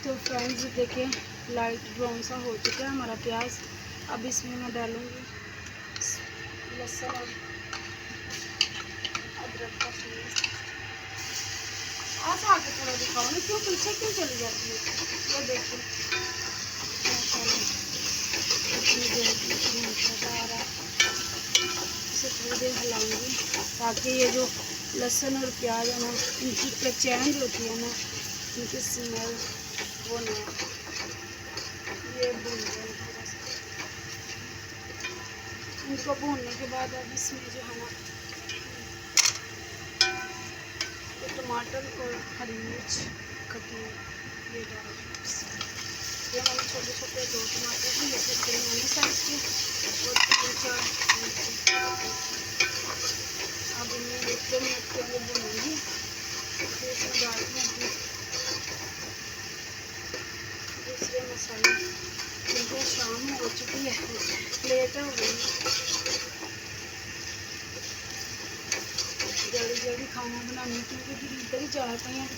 तो फ्रेंड्स देखें light brown सा हो चुका है हमारा प्याज। अब इसमें मैं डालूँगी लहसुन और अदरक का पेस्ट। आगे थोड़ा दिखाओ ना, क्यों पीछे क्यों चली जाती है। ये देखिए इसे थोड़ी देर हिलाऊंगी ताकि ये जो लहसुन और प्याज है ना, इनकी कचैन जो होती है ना, इनकी स्मेल वो ना ये भून जाए थोड़ा सा। इनको भूनने के बाद अब इसमें जो है ना टमाटर और हरी मिर्च कटी ये डाल। ये मैंने छोटे छोटे 2 टमाटर भी लेके मैंने साइज के और 3-4 मिर्ची। अब इन्हें 1 मिनट के लिए भूनूंगी। फिर इसमें डालूंगी दूसरे मसाले। क्योंकि शाम हो चुकी है, लेट हो गई, जल्दी जल्दी खाना बनाने क्योंकि इधर ही जा रहे हैं।